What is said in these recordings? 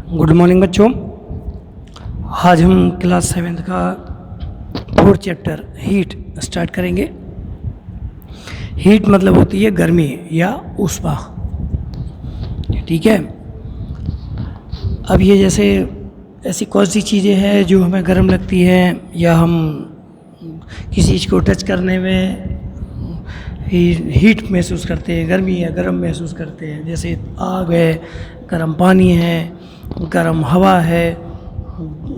Good morning बच्चों। आज हम क्लास 7th का 4th चैप्टर हीट स्टार्ट करेंगे। हीट मतलब होती है गर्मी या ऊष्मा, ठीक है। अब ये जैसे ऐसी कौन सी चीज़ें हैं जो हमें गर्म लगती हैं या हम किसी चीज़ को टच करने में हीट महसूस करते हैं, गर्मी या गर्म महसूस करते हैं। जैसे आग है, गर्म पानी है, गर्म हवा है,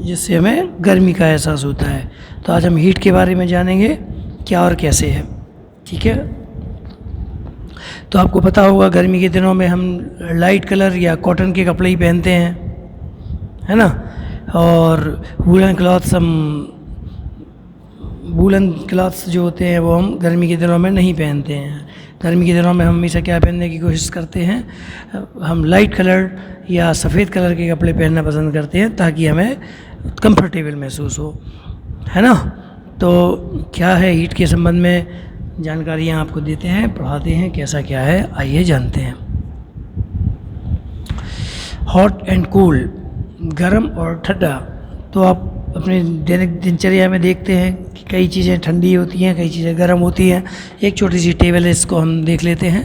जिससे हमें गर्मी का एहसास होता है। तो आज हम हीट के बारे में जानेंगे क्या और कैसे है, ठीक है। तो आपको पता होगा गर्मी के दिनों में हम लाइट कलर या कॉटन के कपड़े ही पहनते हैं, है ना। और वूलन क्लॉथ्स जो होते हैं वो हम गर्मी के दिनों में नहीं पहनते हैं। गर्मी के दिनों में हम हमेशा क्या पहनने की कोशिश करते हैं, हम लाइट कलर या सफ़ेद कलर के कपड़े पहनना पसंद करते हैं ताकि हमें कंफर्टेबल महसूस हो, है ना। तो क्या है हीट के संबंध में जानकारियाँ आपको देते हैं, पढ़ाते हैं, कैसा क्या है आइए जानते हैं। हॉट एंड कूल, गर्म और ठंडा। तो आप अपने दैनिक दिनचर्या में देखते हैं कि कई चीज़ें ठंडी होती हैं, कई चीज़ें गर्म होती हैं। एक छोटी सी टेबल है, इसको हम देख लेते हैं।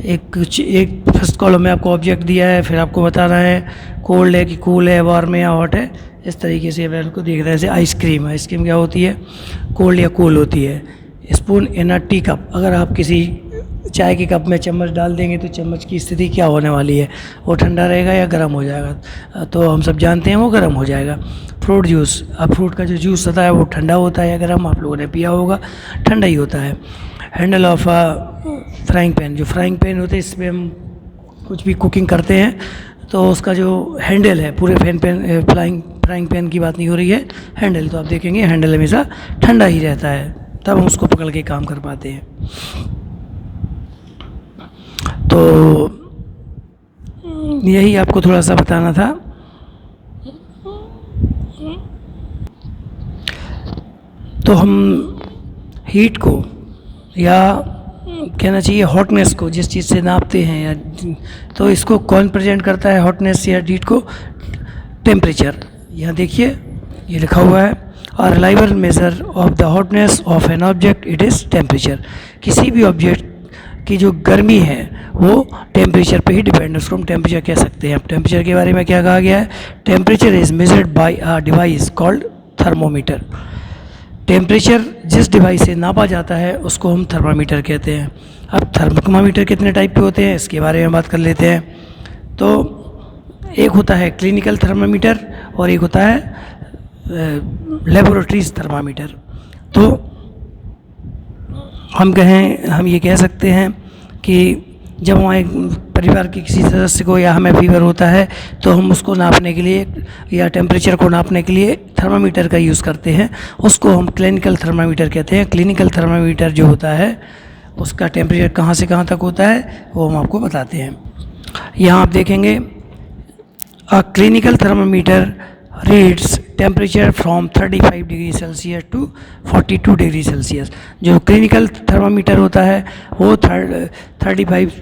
एक फर्स्ट कॉलम में आपको ऑब्जेक्ट दिया है, फिर आपको बताना है कोल्ड है कि कूल है, वार्म है या हॉट है। इस तरीके से मैं उसको देख रहे हैं। जैसे आइसक्रीम क्या होती है, कोल्ड या कूल होती है। Spoon in a tea cup, अगर आप किसी चाय के कप में चम्मच डाल देंगे तो चम्मच की स्थिति क्या होने वाली है, वो ठंडा रहेगा या गर्म हो जाएगा। तो हम सब जानते हैं वो गर्म हो जाएगा। फ्रूट जूस, अब फ्रूट का जो जूस होता है वो ठंडा होता है या गर्म, आप लोगों ने पिया होगा, ठंडा ही होता है। Handle of a frying pan, जो फ्राइंग पैन होते हैं इसमें हम कुछ भी कुकिंग करते हैं तो उसका जो हैंडल है, पूरे फ्राइंग पैन की बात नहीं हो रही है, हैंडल, तो आप देखेंगे हैंडल हमेशा ठंडा ही रहता है, तब हम उसको पकड़ के काम कर पाते हैं। तो यही आपको थोड़ा सा बताना था। तो हम हीट को या कहना चाहिए हॉटनेस को जिस चीज़ से नापते हैं या तो इसको कौन प्रेजेंट करता है, हॉटनेस या हीट को? टेम्परेचर। यहाँ देखिए ये लिखा हुआ है, और reliable measure of the hotness of an object it is temperature. किसी भी ऑब्जेक्ट की जो गर्मी है वो टेम्परेचर पे ही डिपेंड है, उसको हम टेम्परेचर कह सकते हैं। अब टेम्परेचर के बारे में क्या कहा गया है, temperature is measured by a device called thermometer. Temperature जिस डिवाइस से नापा जाता है उसको हम थर्मामीटर कहते हैं। अब थर्मामीटर कितने टाइप के होते हैं इसके बारे में बात कर लेते हैं। तो एक होता है क्लिनिकल थर्मामीटर और एक होता है लेबोरेटरीज थर्मामीटर। तो हम ये कह सकते हैं कि जब हमारे परिवार के किसी सदस्य को या हमें फीवर होता है तो हम उसको नापने के लिए या टेम्परेचर को नापने के लिए थर्मामीटर का यूज़ करते हैं, उसको हम क्लिनिकल थर्मामीटर कहते हैं। क्लिनिकल थर्मामीटर जो होता है उसका टेम्परेचर कहाँ से कहाँ तक होता है वो हम आपको बताते हैं। यहाँ आप देखेंगे a clinical thermometer reads temperature from 35 degree Celsius to 42 degree Celsius. जो क्लिनिकल थर्मामीटर होता है वो 35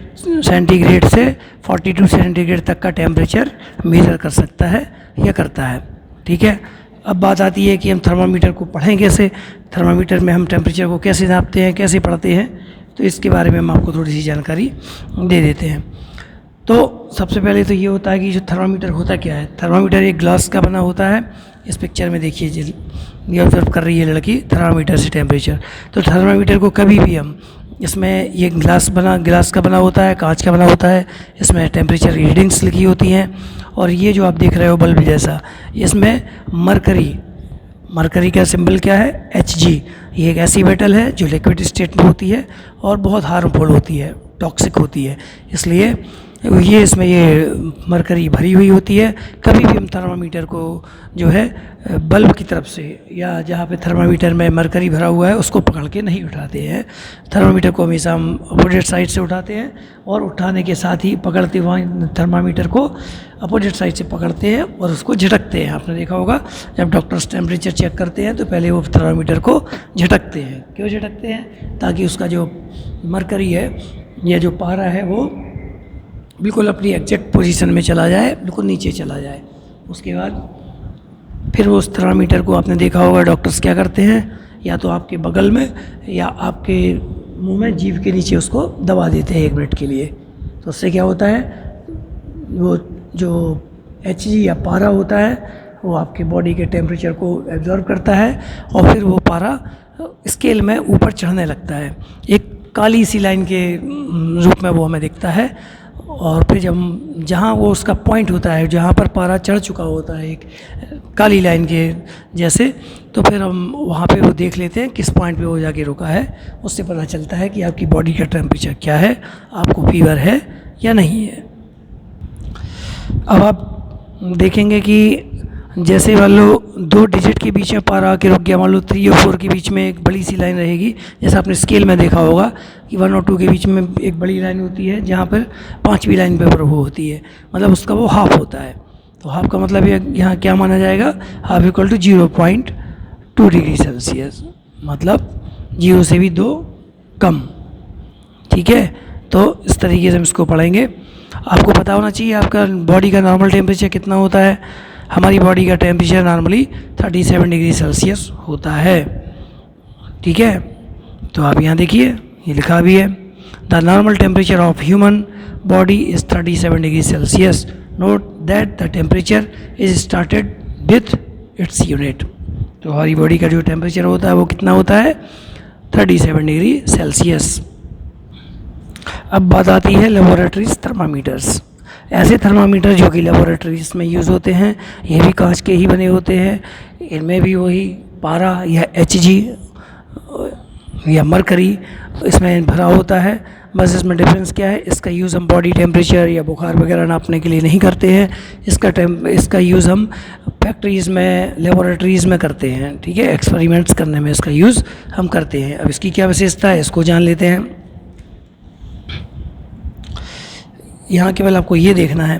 सेंटीग्रेड से 42 सेंटीग्रेड तक का टेम्परेचर मेज़र कर सकता है या करता है, ठीक है। अब बात आती है कि हम थर्मामीटर को पढ़ें कैसे, थर्मामीटर में हम टेम्परेचर को कैसे नापते हैं, कैसे पढ़ते हैं। तो इसके बारे में हम आपको थोड़ी सी जानकारी दे देते हैं। तो सबसे पहले तो ये होता है कि जो थर्मामीटर होता क्या है। थर्मामीटर एक ग्लास का बना होता है। इस पिक्चर में देखिए ये ऑब्जर्व कर रही है लड़की थर्मामीटर से टेम्परेचर। तो थर्मामीटर को कभी भी हम इसमें ये ग्लास का बना होता है, कांच का बना होता है, इसमें टेम्परेचर रीडिंग्स लिखी होती हैं। और ये जो आप देख रहे हो बल्ब जैसा, इसमें मरकरी का सिंबल क्या है, Hg। ये एक ऐसी मेटल है जो लिक्विड स्टेट में होती है और बहुत हार्मफुल होती है, टॉक्सिक होती है, इसलिए ये इसमें ये मरकरी भरी हुई होती है। कभी भी हम थर्मामीटर को जो है बल्ब की तरफ से या जहाँ पे थर्मामीटर में मरकरी भरा हुआ है उसको पकड़ के नहीं उठाते हैं। थर्मामीटर को हमेशा हम अपोजिट साइड से उठाते हैं और उठाने के साथ ही पकड़ते हुए थर्मामीटर को अपोजिट साइड से पकड़ते हैं और उसको झटकते हैं। आपने देखा होगा जब डॉक्टर्स टेम्परेचर चेक करते हैं तो पहले वो थर्मामीटर को झटकते हैं। क्यों झटकते हैं? ताकि उसका जो मरकरी है या जो पारा है वो बिल्कुल अपनी एग्जैक्ट पोजीशन में चला जाए, बिल्कुल नीचे चला जाए। उसके बाद फिर वो उस थर्मामीटर को आपने देखा होगा डॉक्टर्स क्या करते हैं, या तो आपके बगल में या आपके मुंह में, जीभ के नीचे उसको दबा देते हैं 1 मिनट के लिए। तो उससे क्या होता है, वो जो HG या पारा होता है वो आपके बॉडी के टेम्परेचर को एब्जॉर्ब करता है और फिर वो पारा स्केल में ऊपर चढ़ने लगता है। एक काली सी लाइन के रूप में वो हमें दिखता है। और फिर जब जहाँ वो उसका पॉइंट होता है, जहाँ पर पारा चढ़ चुका होता है एक काली लाइन के जैसे, तो फिर हम वहाँ पे वो देख लेते हैं किस पॉइंट पे वो जाके रुका है। उससे पता चलता है कि आपकी बॉडी का टेम्परेचर क्या है, आपको फीवर है या नहीं है। अब आप देखेंगे कि जैसे मान लो 2 डिजिट के बीच में पारा आके रुक गया, मान लो 3 और 4 के बीच में एक बड़ी सी लाइन रहेगी, जैसे आपने स्केल में देखा होगा कि 1 और 2 के बीच में एक बड़ी लाइन होती है जहाँ पर 5वीं लाइन पे वो होती है, मतलब उसका वो हाफ होता है। तो हाफ का मतलब ये यहाँ क्या माना जाएगा, half equal to 0.2 degree Celsius, मतलब 0 से भी 2 कम। ठीक है, तो इस तरीके से हम इसको पढ़ेंगे। आपको पता होना चाहिए आपका बॉडी का नॉर्मल टेम्परेचर कितना होता है। हमारी बॉडी का टेम्परेचर नॉर्मली 37 डिग्री सेल्सियस होता है। ठीक है, तो आप यहाँ देखिए ये लिखा भी है, the normal temperature of human body is 37 degree Celsius. Note that the temperature is started with its unit. तो हमारी बॉडी का जो टेम्परेचर होता है वो कितना होता है, 37 डिग्री सेल्सियस। अब बात आती है लेबोरेटरीज थर्मामीटर्स। ऐसे थर्मामीटर जो कि लेबोरेटरीज में यूज़ होते हैं, ये भी कांच के ही बने होते हैं। इनमें भी वही पारा या HG या मरकरी इसमें भरा होता है। बस इसमें डिफरेंस क्या है, इसका यूज़ हम बॉडी टेम्परेचर या बुखार वगैरह नापने के लिए नहीं करते हैं। इसका यूज़ हम फैक्ट्रीज़ में, लेबोरेटरीज़ में करते हैं। ठीक है, एक्सपेरिमेंट्स करने में इसका यूज़ हम करते हैं। अब इसकी क्या विशेषता है, इसको जान लेते हैं। यहाँ केवल आपको ये देखना है,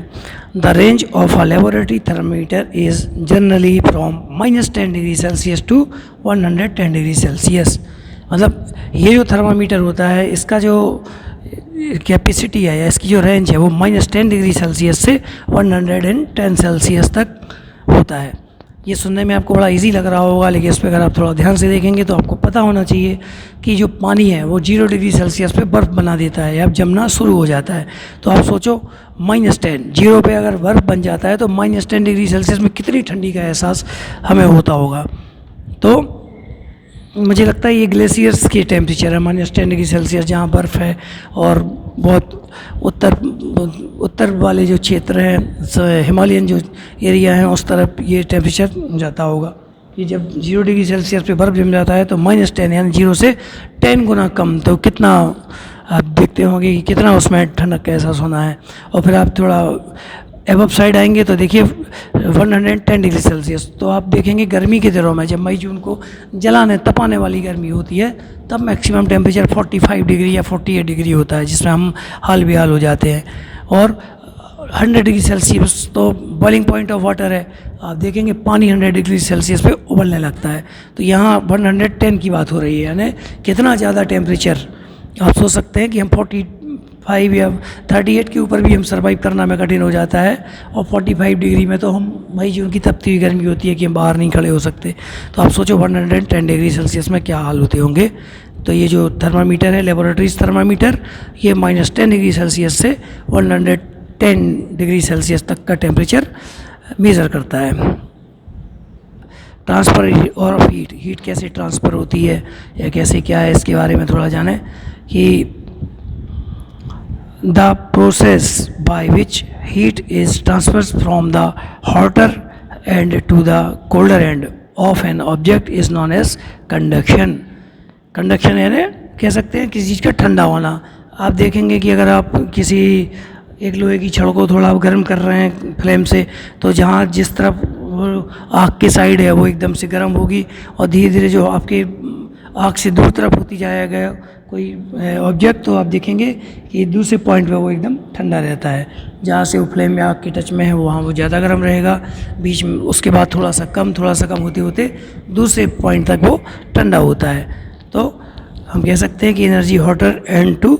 the range of a laboratory thermometer is generally from -10 degree Celsius to 110 degree Celsius. मतलब ये जो थर्मामीटर होता है इसका जो कैपेसिटी है या इसकी जो रेंज है वो -10 डिग्री सेल्सियस से 110 सेल्सियस तक होता है। ये सुनने में आपको बड़ा इजी लग रहा होगा, लेकिन इस पर अगर आप थोड़ा ध्यान से देखेंगे तो आपको पता होना चाहिए कि जो पानी है वो 0 डिग्री सेल्सियस पे बर्फ़ बना देता है या जमना शुरू हो जाता है। तो आप सोचो -10, 0 पे अगर बर्फ़ बन जाता है तो -10 डिग्री सेल्सियस में कितनी ठंडी का एहसास हमें होता होगा। तो मुझे लगता है ये ग्लेशियर्स की टेम्परेचर है, -10 डिग्री सेल्सियस, जहाँ बर्फ़ है। और बहुत उत्तर वाले जो क्षेत्र हैं, हिमालयन जो एरिया हैं, उस तरफ ये टेम्परेचर जाता होगा कि जब 0 डिग्री सेल्सियस पे बर्फ़ जम जाता है तो -10 यानी 0 से 10 गुना कम। तो कितना आप देखते होंगे कि कितना उसमें ठंडक का एहसास होना है। और फिर आप थोड़ा एबव साइड आएंगे तो देखिए 110 डिग्री सेल्सियस। तो आप देखेंगे गर्मी के दिनों में जब मई जून को जलाने तपाने वाली गर्मी होती है तब मैक्सिमम टेम्परेचर 45 डिग्री या 48 डिग्री होता है, जिसमें हम हाल बेहाल हो जाते हैं। और 100 डिग्री सेल्सियस तो बॉइलिंग पॉइंट ऑफ वाटर है। आप देखेंगे पानी 100 डिग्री सेल्सियस पे उबलने लगता है। तो यहाँ 110 की बात हो रही है, यानी कितना ज़्यादा टेम्परेचर। आप सोच सकते हैं कि हम 45 या 38 के ऊपर भी हम सर्वाइव करना में कठिन हो जाता है, और 45 डिग्री में तो हम मई जून की तपती हुई गर्मी होती है कि हम बाहर नहीं खड़े हो सकते। तो आप सोचो 110 डिग्री सेल्सियस में क्या हाल होते होंगे। तो ये जो थर्मामीटर है, लेबोरेटरीज थर्मामीटर, ये -10 डिग्री सेल्सियस से 110 डिग्री सेल्सियस तक का टेम्परेचर मेज़र करता है। ट्रांसफ़र और हीट कैसे ट्रांसफ़र होती है या कैसे क्या है, इसके बारे में थोड़ा जानें कि the process by which heat is transferred from the hotter end to the colder end of an object is known as conduction. conduction यानी कह सकते हैं किसी चीज़ का ठंडा होना। आप देखेंगे कि अगर आप किसी एक लोहे की छड़ को थोड़ा गर्म कर रहे हैं फ्लेम से, तो जहाँ जिस तरफ आग के साइड है वो एकदम से गर्म होगी, और धीरे धीरे जो आपके आग से दूर तरफ होती जाएगा कोई ऑब्जेक्ट, तो आप देखेंगे कि दूसरे पॉइंट पे वो एकदम ठंडा रहता है। जहाँ से वो फ्लेम में आग के टच में है वहाँ वो ज़्यादा गर्म रहेगा, बीच में उसके बाद थोड़ा सा कम होते होते दूसरे पॉइंट तक वो ठंडा होता है। तो हम कह सकते हैं कि energy hotter and to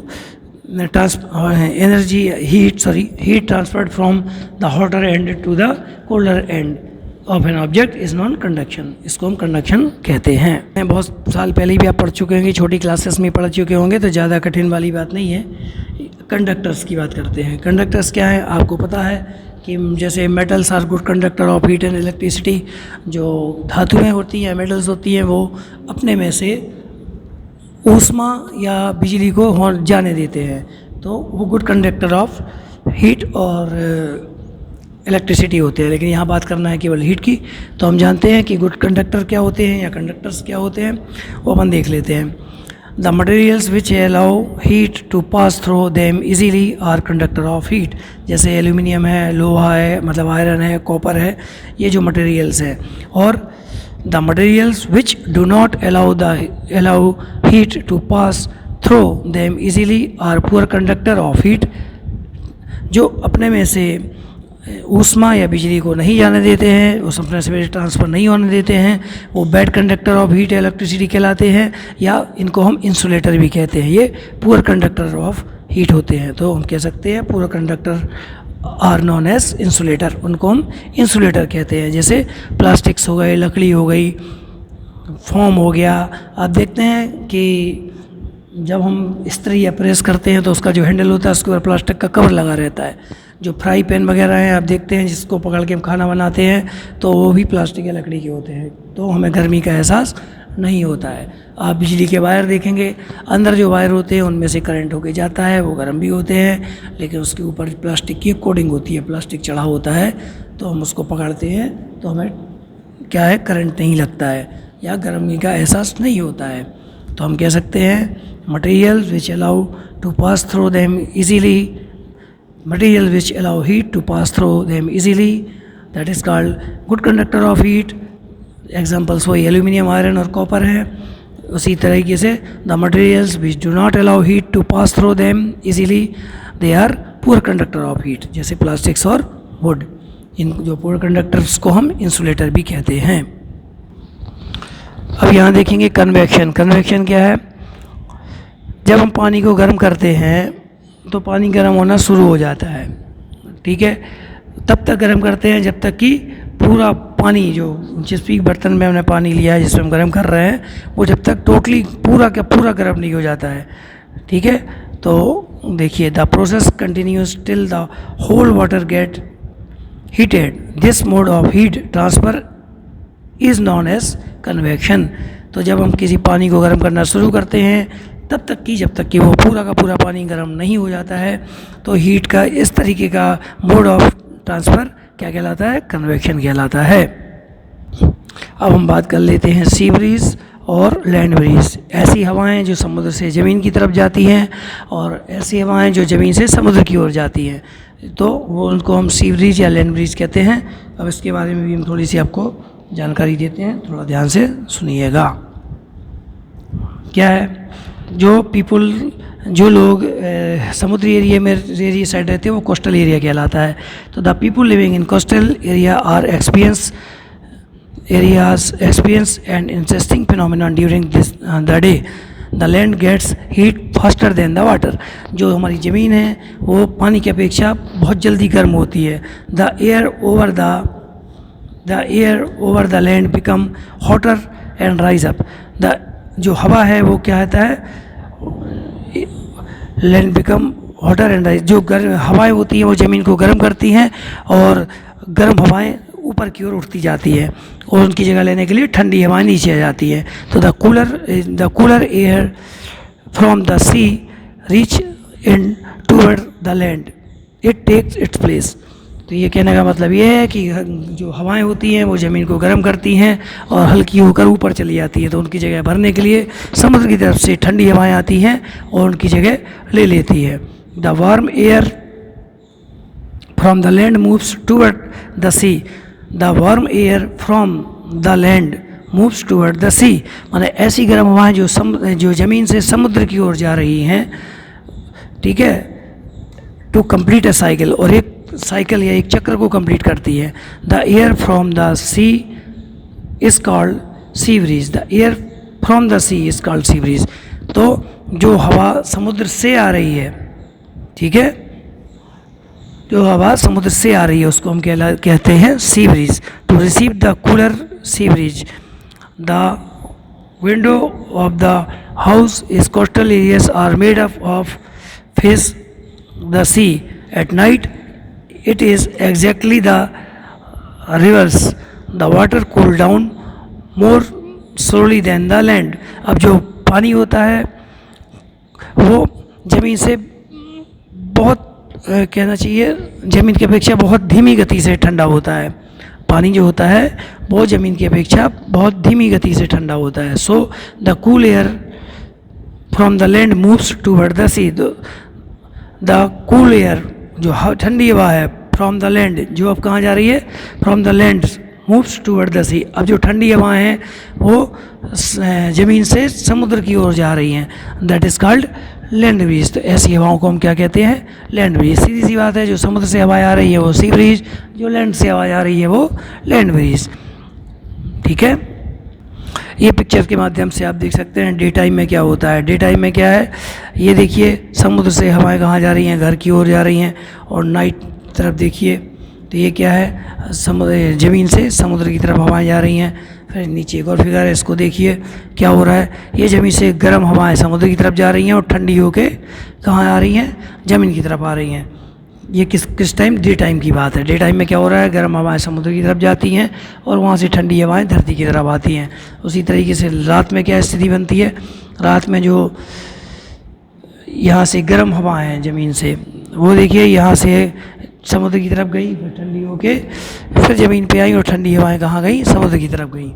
heat transferred from the hotter end to the colder end of an object is known conduction. इसको हम conduction कहते हैं. बहुत साल पहले भी आप पढ़ चुके होंगे, छोटी क्लासेस में पढ़ चुके होंगे, तो ज़्यादा कठिन वाली बात नहीं है. कंडक्टर्स की बात करते हैं. कंडक्टर्स क्या है आपको पता है कि जैसे metals are good conductor of heat and electricity. जो धातुएँ होती हैं, मेटल्स होती हैं, वो अपने में से ऊष्मा या बिजली को जाने देते हैं, तो वो गुड कंडक्टर ऑफ हीट और इलेक्ट्रिसिटी होते हैं. लेकिन यहाँ बात करना है केवल हीट की. तो हम जानते हैं कि गुड कंडक्टर क्या होते हैं या कंडक्टर्स क्या होते हैं, वो अपन देख लेते हैं. The materials which allow heat to pass through them easily are conductor of heat. जैसे एल्यूमिनियम है, लोहा है, मतलब आयरन है, कॉपर है, ये जो मटेरियल्स है. और the materials which do not allow heat to pass through them easily are poor conductor of heat. जो अपने में से ऊष्मा या बिजली को नहीं जाने देते हैं, उस अपने से ट्रांसफ़र नहीं होने देते हैं, वो बैड कंडक्टर ऑफ हीट या इलेक्ट्रिसिटी कहलाते हैं, या इनको हम इंसुलेटर भी कहते हैं. ये पुअर कंडक्टर ऑफ हीट होते हैं. तो हम कह सकते हैं poor conductor are known as insulator. उनको हम इंसुलेटर कहते हैं. जैसे प्लास्टिक्स हो गए, लकड़ी हो गई, फोम हो गया. आप देखते हैं कि जब हम इस्त्री या प्रेस करते हैं तो उसका जो हैंडल होता है उसके ऊपर प्लास्टिक का कवर लगा रहता है. जो फ्राई पैन वगैरह हैं आप देखते हैं जिसको पकड़ के हम खाना बनाते हैं तो वो भी प्लास्टिक या लकड़ी के होते हैं. तो हमें गर्मी का एहसास नहीं होता है. आप बिजली के वायर देखेंगे, अंदर जो वायर होते हैं उनमें से करंट होके जाता है, वो गर्म भी होते हैं, लेकिन उसके ऊपर प्लास्टिक की कोटिंग होती है, प्लास्टिक चढ़ा होता है, तो हम उसको पकड़ते हैं तो हमें क्या है, करंट नहीं लगता है या गर्मी का एहसास नहीं होता है. तो हम कह सकते हैं materials which allow to pass through them easily, material which allow heat to pass through them easily, that is called good conductor of heat. Examples वही एल्यूमिनियम, आयरन और कॉपर है. उसी तरीके से the materials which do not allow heat to pass through them easily they are poor conductor of heat. जैसे plastics और wood, इन जो पुअर कंडक्टर्स को हम इंसुलेटर भी कहते हैं. अब यहाँ देखेंगे कन्वेक्शन. कन्वेक्शन क्या है? जब हम पानी को गर्म करते हैं तो पानी गर्म होना शुरू हो जाता है. ठीक है, तब तक गर्म करते हैं जब तक कि पूरा पानी, जो जिस भी बर्तन में हमने पानी लिया है जिसमें हम गर्म कर रहे हैं, वो जब तक टोटली पूरा का पूरा गर्म नहीं हो जाता है. ठीक है, तो देखिए the process continues till the whole water get heated. This mode of heat transfer is known as convection. तो जब हम किसी पानी को गर्म करना शुरू करते हैं तब तक कि जब तक कि वो पूरा का पूरा पानी गर्म नहीं हो जाता है, तो हीट का इस तरीके का मोड ऑफ ट्रांसफ़र क्या कहलाता है? कन्वेक्शन कहलाता है. अब हम बात कर लेते हैं सी ब्रीज और लैंड ब्रीज. ऐसी हवाएं जो समुद्र से ज़मीन की तरफ जाती हैं और ऐसी हवाएं जो ज़मीन से समुद्र की ओर जाती हैं, तो वो उनको हम सी ब्रीज या लैंड ब्रीज कहते हैं. अब इसके बारे में भी हम थोड़ी सी आपको जानकारी देते हैं, थोड़ा ध्यान से सुनिएगा. क्या है, जो लोग समुद्री एरिया साइड रहते हैं वो कोस्टल एरिया कहलाता है. तो the people living in coastal area are experience and interesting phenomenon during this the day. The land gets heat faster than the water. जो हमारी ज़मीन है वो पानी की अपेक्षा बहुत जल्दी गर्म होती है. The air over the land become hotter and rise up. जो हवा है वो क्या होता है, land become hotter and rise. जो गर्म हवाएं होती हैं वो ज़मीन को गर्म करती हैं और गर्म हवाएं ऊपर की ओर उठती जाती है और उनकी जगह लेने के लिए ठंडी हवाएं नीचे आ जाती हैं. तो the cooler air from the sea reach in toward the land, it takes its place. तो ये कहने का मतलब ये है कि जो हवाएं होती हैं वो ज़मीन को गर्म करती हैं और हल्की होकर ऊपर चली जाती हैं, तो उनकी जगह भरने के लिए समुद्र की तरफ से ठंडी हवाएं आती हैं और उनकी जगह ले लेती है. The warm air from the land moves toward the sea. The warm air from the land moves toward the sea. माने ऐसी गर्म हवाएं जो ज़मीन से समुद्र की ओर जा रही हैं. ठीक है, टू कंप्लीट अ साइकिल, और एक साइकिल या एक चक्र को कंप्लीट करती है. The air from the sea is called sea breeze. The air from the sea is called sea breeze. तो जो हवा समुद्र से आ रही है ठीक है। जो हवा समुद्र से आ रही है उसको हम कहते हैं sea breeze. To receive the cooler sea breeze, the window of the house is coastal areas are made up of face the sea. At night it is exactly the reverse, the water cool down more slowly than the land। अब जो पानी होता है वो ज़मीन से बहुत कहना चाहिए ज़मीन की अपेक्षा बहुत धीमी गति से ठंडा होता है। पानी जो होता है वो ज़मीन की अपेक्षा बहुत धीमी गति से ठंडा होता है। So the cool air from the land moves toward the sea. The cool air जो ठंडी हवा है फ्रॉम द लैंड, जो अब कहाँ जा रही है, from the land moves toward the sea. अब जो ठंडी हवाएं हैं वो ज़मीन से समुद्र की ओर जा रही हैं, that is called land breeze. तो ऐसी हवाओं को हम क्या कहते हैं, लैंड ब्रीज। सीधी सी बात है, जो समुद्र से हवाएं आ रही है वो सी ब्रीज, जो लैंड से हवाएं आ रही है वो लैंड ब्रीज। ठीक है। ये पिक्चर के माध्यम से आप देख सकते हैं डे टाइम में क्या होता है। डे टाइम में क्या है, ये देखिए समुद्र से हवाएं कहाँ जा रही हैं, घर की ओर जा रही हैं। और नाइट तरफ देखिए तो ये क्या है, समुद्र ज़मीन से समुद्र की तरफ हवाएं जा रही हैं। फिर नीचे एक और फिगर है, इसको देखिए क्या हो रहा है, ये ज़मीन से गर्म हवाएं समुद्र की तरफ जा रही हैं और ठंडी होके कहाँ आ रही हैं, ज़मीन की तरफ आ रही हैं। ये किस टाइम, डे टाइम की बात है। डे टाइम में क्या हो रहा है, गर्म हवाएं समुद्र की तरफ जाती हैं और वहाँ से ठंडी हवाएं धरती की तरफ आती हैं। उसी तरीके से रात में क्या स्थिति बनती है, रात में जो यहाँ से गर्म हवाएं हैं ज़मीन से, वो देखिए यहाँ से समुद्र की तरफ गई, फिर ठंडी होके फिर ज़मीन पे आई और ठंडी हवाएं कहाँ गई, समुद्र की तरफ गई।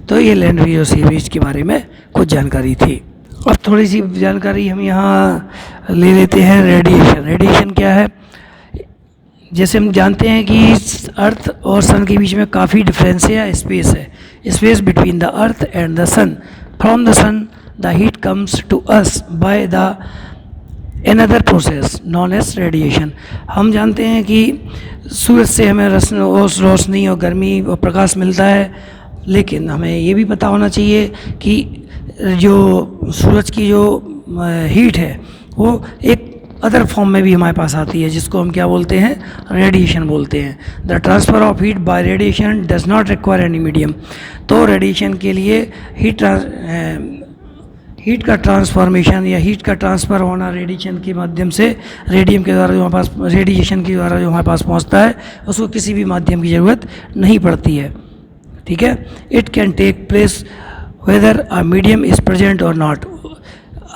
तो ये लैंड ब्रीज और सी ब्रीज के बारे में कुछ जानकारी थी। अब थोड़ी सी जानकारी हम यहाँ ले लेते हैं। रेडिएशन। रेडिएशन क्या है, जैसे हम जानते हैं कि अर्थ और सन के बीच में काफ़ी डिफरेंस है या स्पेस है, space between the earth and the sun. From the sun the heat comes to us by the another process known as radiation। हम जानते हैं कि सूरज से हमें रोशनी और गर्मी और प्रकाश मिलता है, लेकिन हमें ये भी पता होना चाहिए कि जो सूरज की जो हीट है वो एक अदर फॉर्म में भी हमारे पास आती है, जिसको हम क्या बोलते हैं, रेडिएशन बोलते हैं। The transfer of heat bye radiation does not require any medium. तो रेडिएशन के लिए हीट का ट्रांसफॉर्मेशन या हीट का ट्रांसफ़र होना रेडिएशन के माध्यम से, रेडियम के द्वारा जो हमारे पास, रेडिएशन के द्वारा जो हमारे पास पहुंचता है, उसको किसी भी माध्यम की ज़रूरत नहीं पड़ती है। ठीक है। It can take place whether a medium is present और नॉट।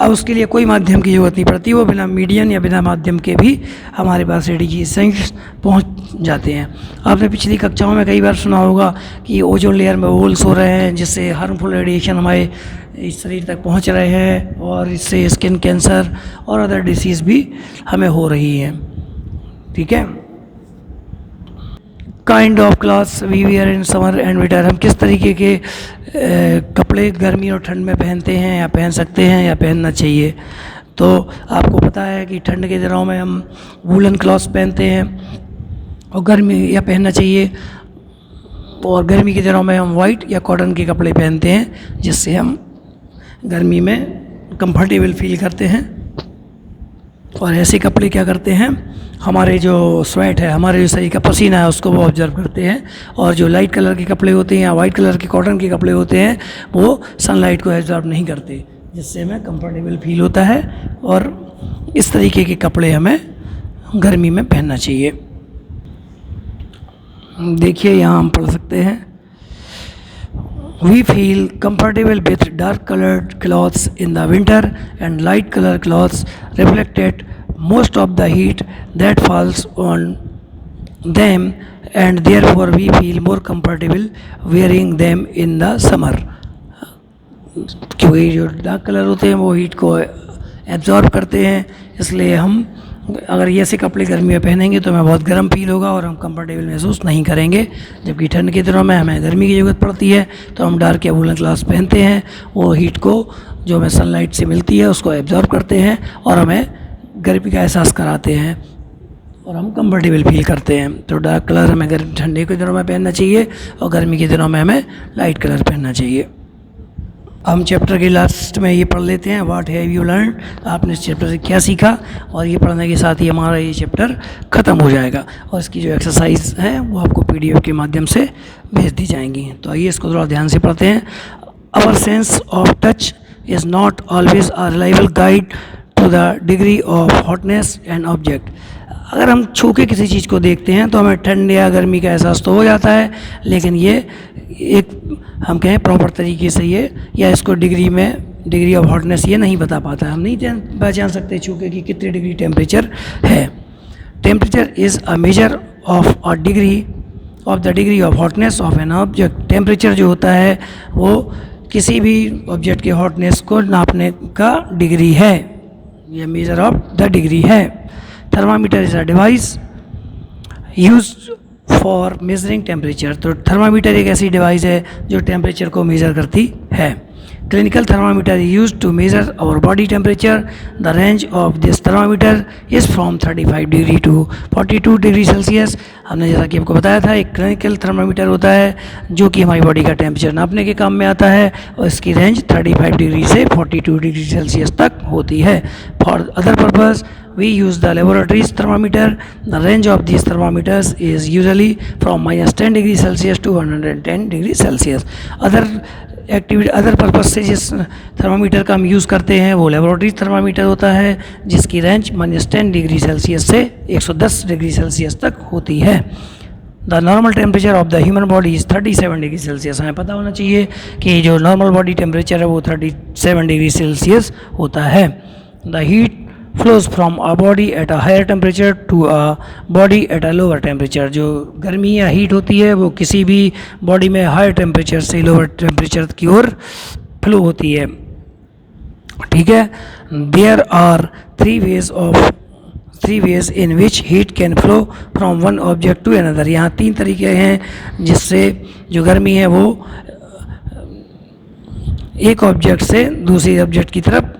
अब उसके लिए कोई माध्यम की ज़रूरत नहीं पड़ती, वो बिना मीडियम या बिना माध्यम के भी हमारे पास रेडिएशंस पहुंच जाते हैं। आपने पिछली कक्षाओं में कई बार सुना होगा कि ओजोन लेयर में होल्स हो रहे हैं, जिससे हार्मफुल रेडिएशन हमारे इस शरीर तक पहुंच रहे हैं और इससे स्किन कैंसर और अदर डिसीज़ भी हमें हो रही है। ठीक है। Kind of clothes we wear in summer and winter. हम किस तरीके के कपड़े गर्मी और ठंड में पहनते हैं या पहन सकते हैं या पहनना चाहिए। तो आपको पता है कि ठंड के दिनों में हम वूलन क्लॉथ्स पहनते हैं और गर्मी या पहनना चाहिए, और गर्मी के दिनों में हम वाइट या कॉटन के कपड़े पहनते हैं, जिससे हम गर्मी में कंफर्टेबल फील करते हैं। और ऐसे कपड़े क्या करते हैं, हमारे जो स्वेट है, हमारे जो शरीर का पसीना है, उसको वो ऑब्जर्व करते हैं। और जो लाइट कलर के कपड़े होते हैं या वाइट कलर के कॉटन के कपड़े होते हैं, वो सनलाइट को एब्जॉर्ब नहीं करते, जिससे हमें कंफर्टेबल फील होता है। और इस तरीके के कपड़े हमें गर्मी में पहनना चाहिए। देखिए यहाँ हम पढ़ सकते हैं, We feel comfortable with dark colored clothes in the winter and light colored clothes reflect most of the heat that falls on them, and therefore we feel more comfortable wearing them in the summer। क्योंकि जो dark colour होते हैं वो heat को absorb करते हैं, इसलिए हम अगर ये ऐसे कपड़े गर्मी में पहनेंगे तो हमें बहुत गर्म फील होगा और हम कंफर्टेबल महसूस नहीं करेंगे। जबकि ठंड के दिनों में हमें गर्मी की ज़रूरत पड़ती है, तो हम डार्क या वूलन क्लॉथ्स पहनते हैं। वो हीट को जो हमें सनलाइट से मिलती है उसको एब्जॉर्ब करते हैं और हमें गर्मी का एहसास कराते हैं और हम कंफर्टेबल फील करते हैं। तो डार्क कलर हमें ठंडे के दिनों में पहनना चाहिए और गर्मी के दिनों में हमें लाइट कलर पहनना चाहिए। हम चैप्टर के लास्ट में ये पढ़ लेते हैं, व्हाट हैव यू लर्न, आपने इस चैप्टर से क्या सीखा, और ये पढ़ने के साथ ही हमारा ये चैप्टर ख़त्म हो जाएगा और इसकी जो एक्सरसाइज है वो आपको PDF के माध्यम से भेज दी जाएंगी। तो आइए इसको थोड़ा ध्यान से पढ़ते हैं। Our sense of touch is not always a reliable guide to the degree of hotness and object. अगर हम छू के किसी चीज़ को देखते हैं तो हमें ठंड या गर्मी का एहसास तो हो जाता है, लेकिन ये एक हम कहें प्रॉपर तरीके से ये या इसको डिग्री ऑफ हॉटनेस ये नहीं बता पाता है। हम नहीं पहचान सकते छू के कि कितने डिग्री टेम्परेचर है। Temperature is a measure of the degree of hotness of an object. Temperature जो होता है वो किसी भी ऑब्जेक्ट के हॉटनेस को नापने का डिग्री है, यह मेजर ऑफ द डिग्री है। Thermometer is a device used for measuring temperature. तो थर्मामीटर एक ऐसी डिवाइस है जो टेम्परेचर को मेज़र करती है। Clinical thermometer used to measure our body temperature. The range of this thermometer is from 35 degree to 42 degree Celsius. हमने जैसा कि आपको बताया था, एक क्लिनिकल थर्मामीटर होता है जो कि हमारी बॉडी का टेम्परेचर नापने के काम में आता है और इसकी रेंज 35 डिग्री से 42 डिग्री सेल्सियस तक होती है। For other purpose we use the laboratory's thermometer. The range of these thermometers is usually from -10 degree Celsius to 110 degree Celsius. Other purpose से जिस थर्मामीटर का हम यूज़ करते हैं वो लेबोरेटरी थर्मामीटर होता है जिसकी रेंज -10 डिग्री सेल्सियस से 110 डिग्री सेल्सियस तक होती है। The normal temperature of the human body is 37 degree Celsius. हमें पता होना चाहिए कि जो नॉर्मल बॉडी टेम्परेचर है वो 37 डिग्री सेल्सियस होता है। The heat flows from a body at a higher temperature to a body at a lower temperature। जो गर्मी या हीट होती है वो किसी भी बॉडी में हायर टेम्परेचर से लोअर टेम्परेचर की ओर फ्लो होती है। ठीक है। There are three ways in which heat can flow from one object to another. यहाँ 3 तरीके हैं जिससे जो गर्मी है वो एक ऑब्जेक्ट से दूसरे ऑब्जेक्ट की तरफ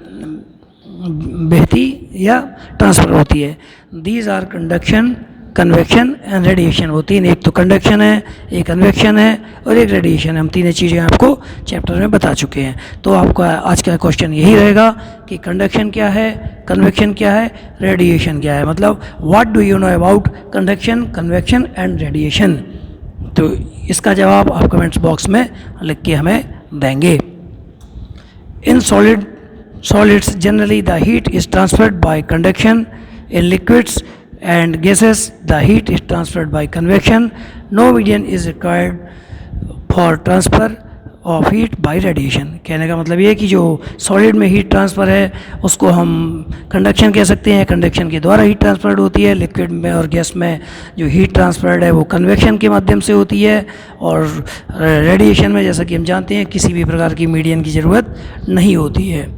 बहती या ट्रांसफ़र होती है। These are conduction, convection and radiation. वो 3, एक तो कंडक्शन है, एक कन्वेक्शन है और एक रेडिएशन है। हम 3 चीज़ें आपको चैप्टर में बता चुके हैं। तो आपका आज का क्वेश्चन यही रहेगा कि कंडक्शन क्या है, कन्वेक्शन क्या है, रेडिएशन क्या है। मतलब what do you know about conduction, convection and radiation. तो इसका जवाब आप कमेंट्स बॉक्स में लिख के हमें देंगे। इन solids generally the heat is transferred by conduction. In liquids and gases the heat is transferred by convection. No medium is required for transfer of heat by radiation। कहने का मतलब ये है कि जो सॉलिड में हीट ट्रांसफ़र है उसको हम कंडक्शन कह सकते हैं, कंडक्शन के द्वारा हीट ट्रांसफर्ड होती है। लिक्विड में और गैस में जो हीट ट्रांसफर्ड है वो कन्वेक्शन के माध्यम से होती है। और रेडिएशन में जैसा कि हम जानते हैं किसी भी प्रकार की मीडियम की ज़रूरत नहीं होती है।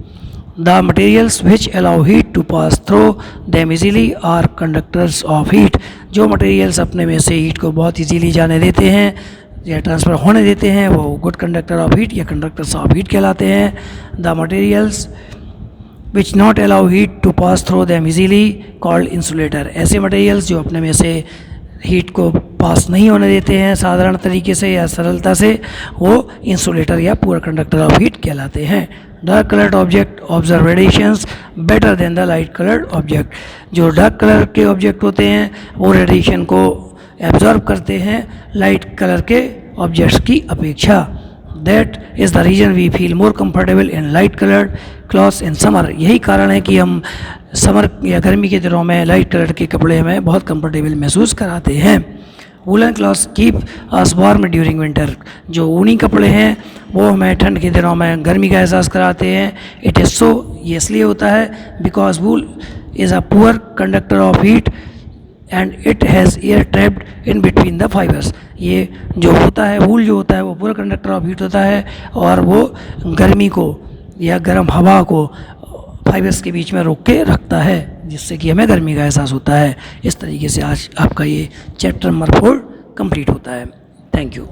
The materials which allow heat to pass through them easily are conductors of heat। जो मटेरियल्स अपने में से हीट को बहुत इजीली जाने देते हैं या ट्रांसफ़र होने देते हैं वो गुड कंडक्टर ऑफ हीट या कंडक्टर्स ऑफ हीट कहलाते हैं। The materials which not allow heat to pass through them easily called insulator. ऐसे मटेरियल्स जो अपने में से हीट को पास नहीं होने देते हैं साधारण तरीके से या सरलता से, वो इंसुलेटर या पुअर कंडक्टर ऑफ हीट कहलाते हैं। Dark coloured object observe radiations better than the light coloured object. जो डार्क कलर के ऑब्जेक्ट होते हैं वो रेडिएशन को एब्जॉर्ब करते हैं लाइट कलर के ऑब्जेक्ट्स की अपेक्षा। That is the reason we feel more comfortable in light coloured clothes in summer. यही कारण है कि हम समर या गर्मी के दिनों में लाइट कलर के कपड़े हमें बहुत कंफर्टेबल महसूस कराते हैं। Woollen clothes keep us warm during winter. जो ऊनी कपड़े हैं वो हमें ठंड के दिनों में गर्मी का एहसास कराते हैं। इट इज़ सो, ये इसलिए होता है because wool is a poor conductor of heat and it has air trapped in between the fibres. ये जो होता है वूल जो होता है वो पूरा कंडक्टर ऑफ हीट होता है और वो गर्मी को या गर्म हवा को फाइबर्स के बीच में रोक के रखता है जिससे कि हमें गर्मी का एहसास होता है। इस तरीके से आज आपका ये चैप्टर नंबर 4 कंप्लीट होता है। Thank you.